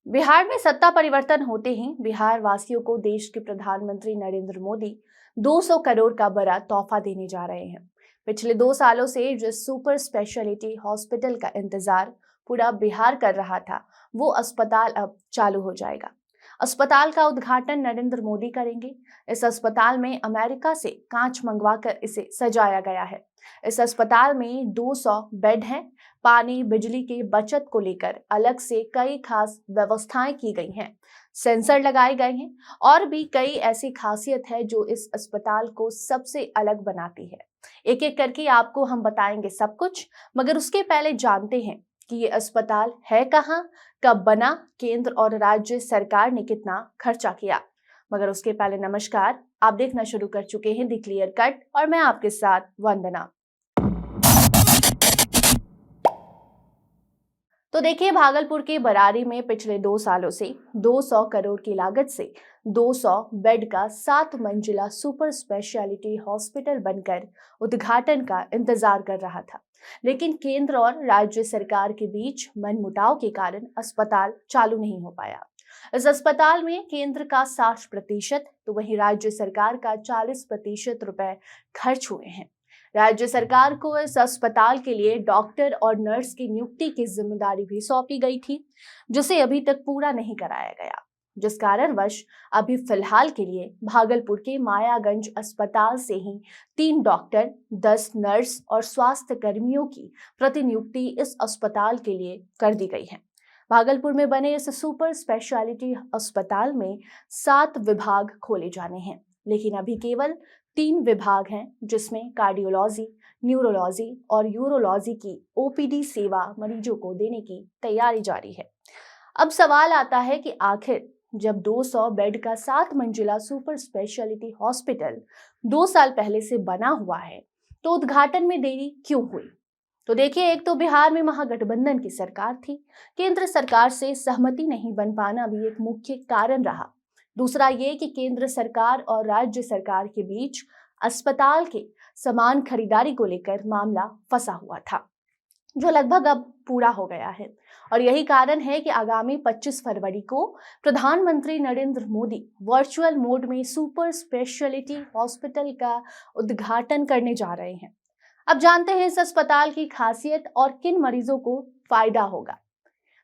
बिहार में सत्ता परिवर्तन होते ही बिहार वासियों को देश के प्रधानमंत्री नरेंद्र मोदी 200 करोड़ का बड़ा तोहफा देने जा रहे हैं। पिछले 2 सालों से जिस सुपर स्पेशलिटी हॉस्पिटल का इंतजार पूरा बिहार कर रहा था, वो अस्पताल अब चालू हो जाएगा। अस्पताल का उद्घाटन नरेंद्र मोदी करेंगे। इस अस्पताल में अमेरिका से कांच मंगवाकर इसे सजाया गया है। इस अस्पताल में 200 बेड हैं। पानी बिजली की बचत को लेकर अलग से कई खास व्यवस्थाएं की गई हैं। सेंसर लगाए गए हैं और भी कई ऐसी खासियत है जो इस अस्पताल को सबसे अलग बनाती है। एक एक करके आपको हम बताएंगे सब कुछ, मगर उसके पहले जानते हैं कि ये अस्पताल है कहाँ, कब बना, केंद्र और राज्य सरकार ने कितना खर्चा किया। मगर उसके पहले नमस्कार, आप देखना शुरू कर चुके हैं द क्लियर कट और मैं आपके साथ वंदना। तो देखिए, भागलपुर के बरारी में पिछले 2 सालों से 200 करोड़ की लागत से 200 बेड का 7 मंजिला सुपर स्पेशलिटी हॉस्पिटल बनकर उद्घाटन का इंतजार कर रहा था। लेकिन केंद्र और राज्य सरकार के बीच मनमुटाव के कारण अस्पताल चालू नहीं हो पाया। इस अस्पताल में केंद्र का 60% तो वहीं राज्य सरकार का 40% रुपए खर्च हुए हैं। राज्य सरकार को इस अस्पताल के लिए डॉक्टर और नर्स की नियुक्ति की जिम्मेदारी भी सौंपी गई थी, जिसे अभी तक पूरा नहीं कराया गया, जिस कारणवश अभी फिलहाल के लिए भागलपुर के मायागंज अस्पताल से ही 3 डॉक्टर, 10 नर्स और स्वास्थ्य कर्मियों की प्रतिनियुक्ति इस अस्पताल के लिए कर दी गई है। भागलपुर में बने इस सुपर स्पेशलिटी अस्पताल में 7 विभाग खोले जाने हैं, लेकिन अभी केवल 3 विभाग हैं, जिसमें कार्डियोलॉजी, न्यूरोलॉजी और यूरोलॉजी की ओपीडी सेवा मरीजों को देने की तैयारी जारी है। अब सवाल आता है कि आखिर जब 200 बेड का 7 मंजिला सुपर स्पेशलिटी हॉस्पिटल 2 साल पहले से बना हुआ है, तो उद्घाटन में देरी क्यों हुई? तो देखिए, एक तो बिहार में महागठबंधन की सरकार थी। केंद्र सरकार से सहमति नहीं बन पाना भी एक मुख्य कारण रहा। दूसरा ये कि केंद्र सरकार और राज्य सरकार के बीच अस्पताल के सामान खरीदारी को लेकर मामला फंसा हुआ था, जो लगभग अब पूरा हो गया है। और यही कारण है कि आगामी 25 फरवरी को प्रधानमंत्री नरेंद्र मोदी वर्चुअल मोड में सुपर स्पेशलिटी हॉस्पिटल का उद्घाटन करने जा रहे हैं। अब जानते हैं इस अस्पताल की खासियत और किन मरीजों को फायदा होगा।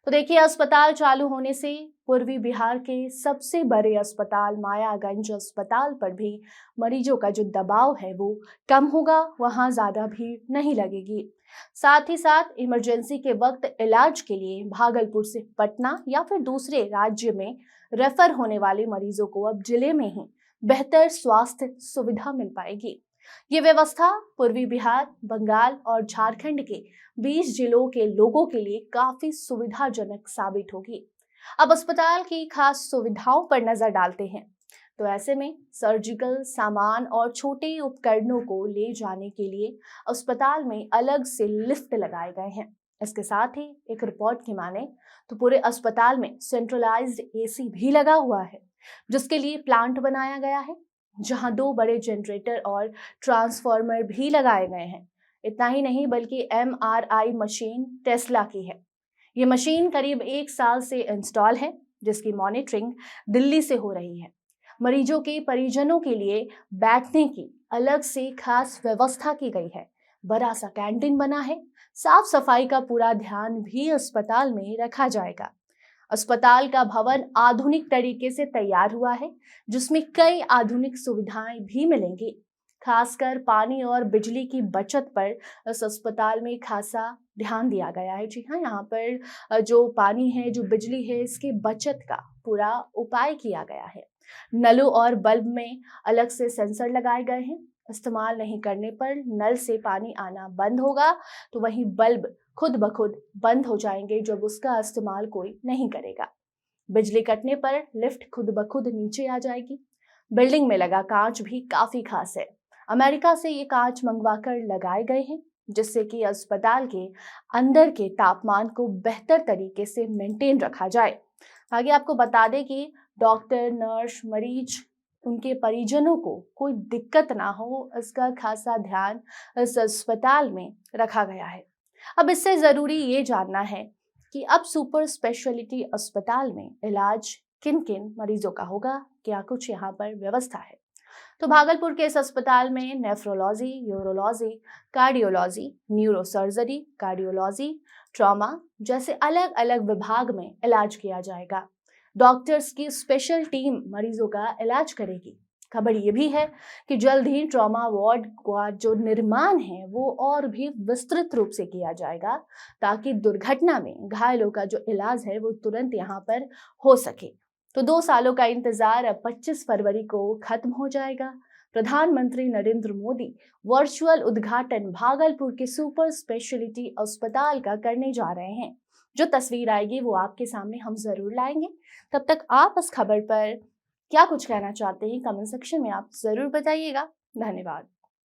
तो देखिए, अस्पताल चालू होने से पूर्वी बिहार के सबसे बड़े अस्पताल मायागंज अस्पताल पर भी मरीजों का जो दबाव है वो कम होगा, वहां ज्यादा भीड़ नहीं लगेगी। साथ ही साथ इमरजेंसी के वक्त इलाज के लिए भागलपुर से पटना या फिर दूसरे राज्य में रेफर होने वाले मरीजों को अब जिले में ही बेहतर स्वास्थ्य सुविधा मिल पाएगी। ये व्यवस्था पूर्वी बिहार, बंगाल और झारखंड के 20 जिलों के लोगों के लिए काफी सुविधाजनक साबित होगी। अब अस्पताल की खास सुविधाओं पर नजर डालते हैं। तो ऐसे में सर्जिकल सामान और छोटे उपकरणों को ले जाने के लिए अस्पताल में अलग से लिफ्ट लगाए गए हैं। इसके साथ ही एक रिपोर्ट की माने तो पूरे अस्पताल में सेंट्रलाइज्ड एसी भी लगा हुआ है, जिसके लिए प्लांट बनाया गया है, जहां 2 बड़े जनरेटर और ट्रांसफार्मर भी लगाए गए हैं। इतना ही नहीं बल्कि एमआरआई मशीन टेस्ला की है। ये मशीन करीब 1 साल से इंस्टॉल है, जिसकी मॉनिटरिंग दिल्ली से हो रही है। मरीजों के परिजनों के लिए बैठने की अलग से खास व्यवस्था की गई है। बड़ा सा कैंटीन बना है। साफ सफाई का पूरा ध्यान भी अस्पताल में रखा जाएगा। अस्पताल का भवन आधुनिक तरीके से तैयार हुआ है, जिसमें कई आधुनिक सुविधाएं भी मिलेंगी। खासकर पानी और बिजली की बचत पर इस अस्पताल में खासा ध्यान दिया गया है। जी हाँ, यहाँ पर जो पानी है, जो बिजली है, इसकी बचत का पूरा उपाय किया गया है। नलों और बल्ब में अलग से सेंसर लगाए गए हैं। इस्तेमाल नहीं करने पर नल से पानी आना बंद होगा, तो वहीं बल्ब खुद ब खुद बंद हो जाएंगे जब उसका इस्तेमाल कोई नहीं करेगा। बिजली कटने पर लिफ्ट खुद ब खुद नीचे आ जाएगी। बिल्डिंग में लगा कांच भी काफी खास है। अमेरिका से ये कांच मंगवाकर लगाए गए हैं, जिससे कि अस्पताल के अंदर के तापमान को बेहतर तरीके से मेंटेन रखा जाए। आगे आपको बता दें कि डॉक्टर, नर्स, मरीज, उनके परिजनों को कोई दिक्कत ना हो, इसका खासा ध्यान इस अस्पताल में रखा गया है। अब इससे जरूरी ये जानना है कि अब सुपर स्पेशलिटी अस्पताल में इलाज किन किन मरीजों का होगा, क्या कुछ यहाँ पर व्यवस्था है। तो भागलपुर के इस अस्पताल में nephrology, urology, cardiology, neurosurgery, cardiology, trauma जैसे अलग अलग विभाग में इलाज किया जाएगा। डॉक्टर्स की स्पेशल टीम मरीजों का इलाज करेगी। खबर ये भी है कि जल्द ही ट्रॉमा वार्ड का जो निर्माण है वो और भी विस्तृत रूप से किया जाएगा, ताकि दुर्घटना में घायलों का जो इलाज है वो तुरंत यहाँ पर हो सके। तो 2 सालों का इंतजार अब 25 फरवरी को खत्म हो जाएगा। प्रधानमंत्री नरेंद्र मोदी वर्चुअल उद्घाटन भागलपुर के सुपर स्पेशलिटी अस्पताल का करने जा रहे हैं। जो तस्वीर आएगी वो आपके सामने हम जरूर लाएंगे। तब तक आप इस खबर पर क्या कुछ कहना चाहते हैं कमेंट सेक्शन में आप जरूर बताइएगा। धन्यवाद।